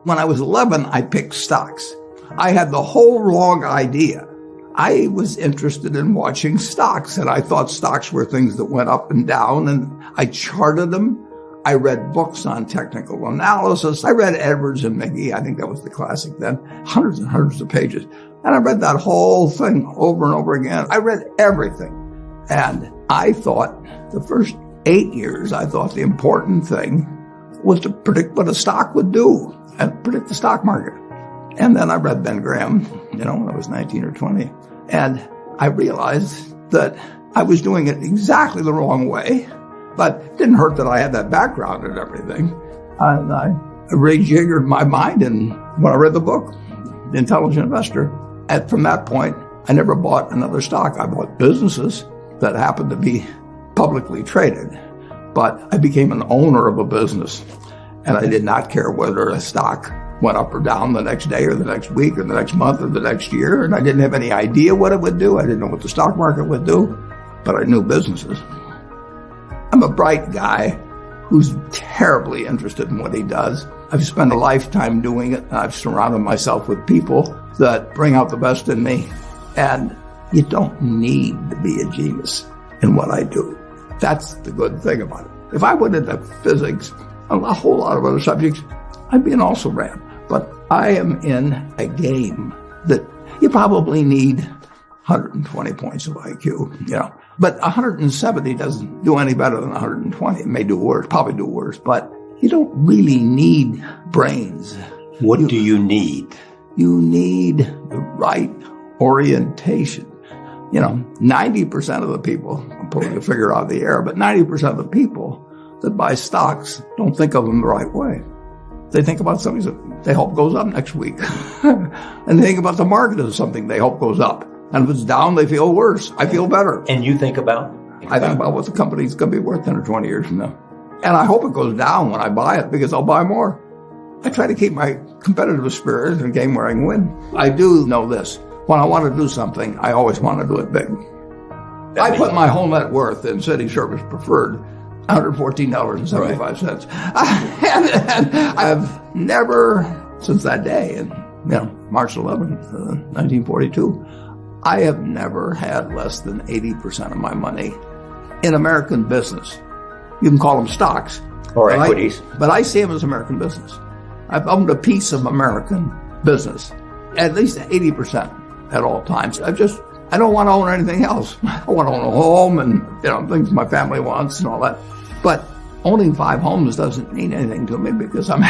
When I was 11, I picked stocks. I had the whole wrong idea. I was interested in watching stocks, and I thought stocks were things that went up and down, and I charted them. I read books on technical analysis. I read Edwards and McGee. I think that was the classic then. Hundreds and hundreds of pages. And I read that whole thing over and over again. I read everything. And I thought the first 8 years, I thought the important thing was to predict what a stock would do and predict the stock market. And then I read Ben Graham, when I was 19 or 20. And I realized that I was doing it exactly the wrong way, but it didn't hurt that I had that background and everything. And I rejiggered my mind, and when I read the book, The Intelligent Investor, and from that point, I never bought another stock. I bought businesses that happened to be publicly traded, but I became an owner of a business, and I did not care whether a stock went up or down the next day or the next week or the next month or the next year, and I didn't have any idea what it would do. I didn't know what the stock market would do, but I knew businesses. I'm a bright guy who's terribly interested in what he does. I've spent a lifetime doing it, and I've surrounded myself with people that bring out the best in me, and you don't need to be a genius in what I do. That's the good thing about it. If I went into physics, a whole lot of other subjects, I'd be an also-ran. But I am in a game that you probably need 120 points of IQ, But 170 doesn't do any better than 120. It may do worse, probably do worse, but you don't really need brains. What do you need? You need the right orientation. 90% of the people, I'm pulling a figure out of the air, but 90% of the people that buy stocks don't think of them the right way. They think about something that they hope goes up next week. And they think about the market as something they hope goes up. And if it's down, they feel worse. I feel better. And you think about? I think about what the company's going to be worth 10 or 20 years from now. And I hope it goes down when I buy it, because I'll buy more. I try to keep my competitive spirit in a game where I can win. I do know this. When I want to do something, I always want to do it big. I put my whole net worth in City Service Preferred, $114.75. And I've never, since that day, and March 11th, 1942, I have never had less than 80% of my money in American business. You can call them stocks. Or equities. But I see them as American business. I've owned a piece of American business, at least 80% at all times. I don't want to own anything else. I want to own a home and, things my family wants and all that. But owning 5 homes doesn't mean anything to me, because I'm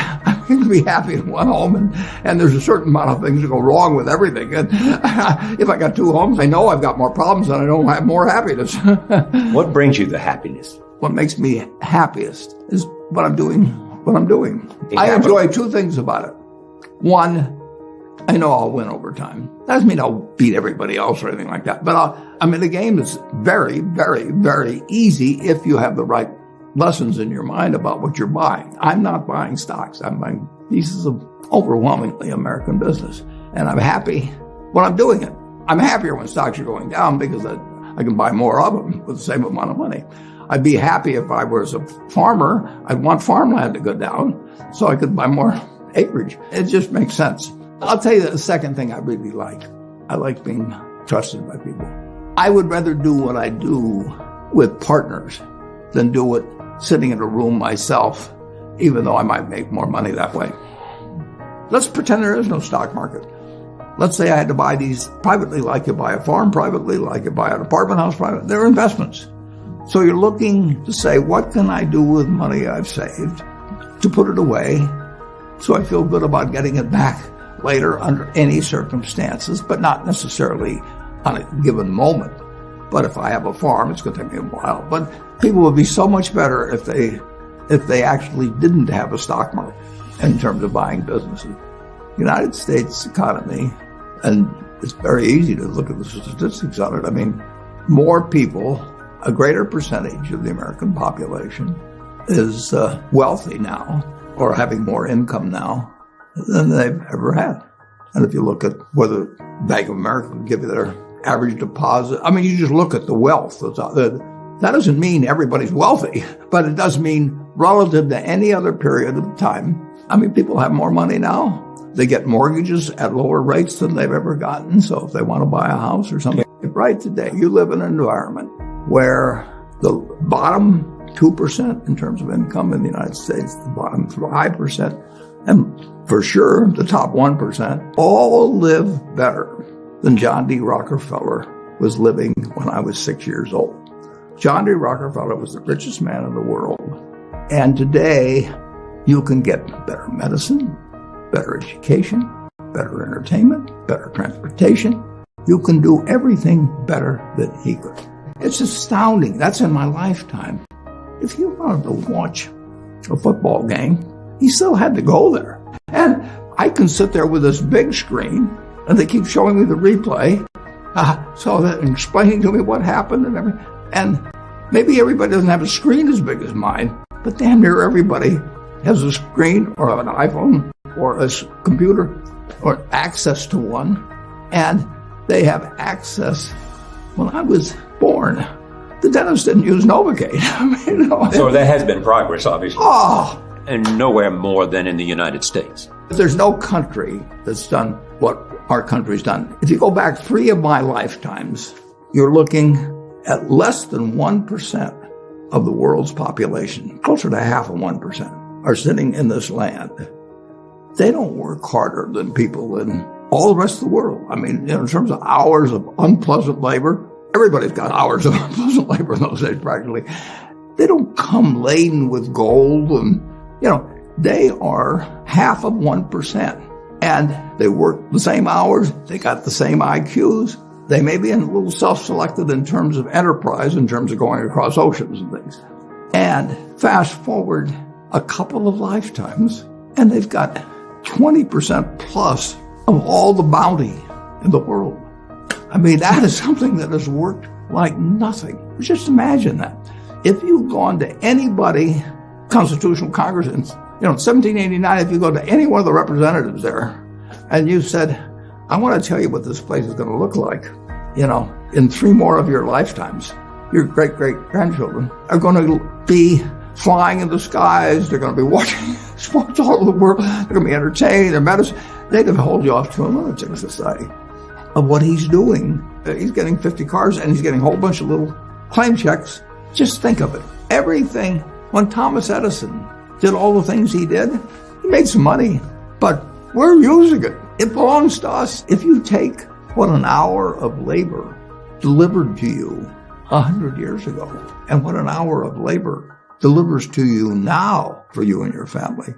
going to be happy in one home, and there's a certain amount of things that go wrong with everything. And if I got 2 homes, I know I've got more problems and I don't have more happiness. What brings you the happiness? What makes me happiest is what I'm doing. I enjoy 2 things about it. One, I know I'll win over time. That doesn't mean I'll beat everybody else or anything like that. But I'm in a game that's very, very, very easy if you have the right lessons in your mind about what you're buying. I'm not buying stocks. I'm buying pieces of overwhelmingly American business. And I'm happy when I'm doing it. I'm happier when stocks are going down, because I can buy more of them with the same amount of money. I'd be happy if I was a farmer. I'd want farmland to go down so I could buy more acreage. It just makes sense. I'll tell you the second thing I really like. I like being trusted by people. I would rather do what I do with partners than do it sitting in a room myself, even though I might make more money that way. Let's pretend there is no stock market. Let's say I had to buy these privately, like you buy a farm privately, like you buy an apartment house privately. They're investments. So you're looking to say, what can I do with money I've saved to put it away so I feel good about getting it back later under any circumstances, but not necessarily on a given moment. But if I have a farm, it's going to take me a while. But people would be so much better if they actually didn't have a stock market in terms of buying businesses. United States economy, and it's very easy to look at the statistics on it. I mean, more people, a greater percentage of the American population is wealthy now, or having more income now than they've ever had. And if you look at whether Bank of America would give you their average deposit, I mean, you just look at the wealth that's out there. That doesn't mean everybody's wealthy, but it does mean relative to any other period of time, I mean, people have more money now. They get mortgages at lower rates than they've ever gotten. So if they want to buy a house or something, right today, you live in an environment where the bottom 2% in terms of income in the United States, the bottom 5%, and for sure the top 1%, all live better than John D. Rockefeller was living when I was 6 years old. John D. Rockefeller was the richest man in the world. And today, you can get better medicine, better education, better entertainment, better transportation. You can do everything better than he could. It's astounding. That's in my lifetime. If you wanted to watch a football game, he still had to go there. And I can sit there with this big screen, and they keep showing me the replay, so that explaining to me what happened and everything. And maybe everybody doesn't have a screen as big as mine, but damn near everybody has a screen or an iPhone or a computer or access to one. And they have access. When I was born, the dentist didn't use Novocaine. So there has been progress, obviously. Oh! And nowhere more than in the United States. There's no country that's done what our country's done. If you go back 3 of my lifetimes, you're looking at less than 1% of the world's population, closer to half of 1%, are sitting in this land. They don't work harder than people in all the rest of the world. I mean, in terms of hours of unpleasant labor, everybody's got hours of unpleasant labor in those days practically. They don't come laden with gold and, they are half of 1%. And they work the same hours. They got the same IQs. They may be a little self-selected in terms of enterprise, in terms of going across oceans and things. And fast forward a couple of lifetimes, and they've got 20% plus of all the bounty in the world. I mean, that is something that has worked like nothing. Just imagine that. If you've gone to anybody, Constitutional Congress, in 1789, if you go to any one of the representatives there, and you said, I want to tell you what this place is going to look like, in 3 more of your lifetimes, your great-great-grandchildren are going to be flying in the skies. They're going to be watching sports all over the world. They're going to be entertained. Their medicine. They could hold you off to a lunatic society of what he's doing. He's getting 50 cars, and he's getting a whole bunch of little claim checks. Just think of it. Everything. When Thomas Edison did all the things he did, he made some money, but we're using it. It belongs to us. If you take what an hour of labor delivered to you 100 years ago and what an hour of labor delivers to you now for you and your family,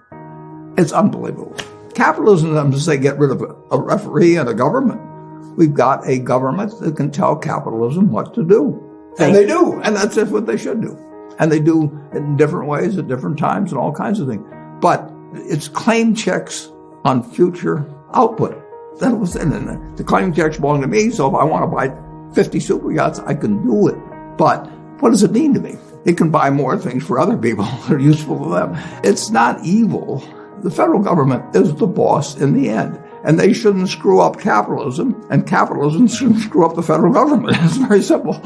it's unbelievable. Capitalism doesn't say get rid of a referee and a government. We've got a government that can tell capitalism what to do. And they do. And that's what they should do. And they do it in different ways at different times and all kinds of things. But it's claim checks on future output. That was, and the claim checks belong to me, so if I want to buy 50 super yachts, I can do it. But what does it mean to me? It can buy more things for other people that are useful to them. It's not evil. The federal government is the boss in the end. And they shouldn't screw up capitalism, and capitalism shouldn't screw up the federal government. It's very simple.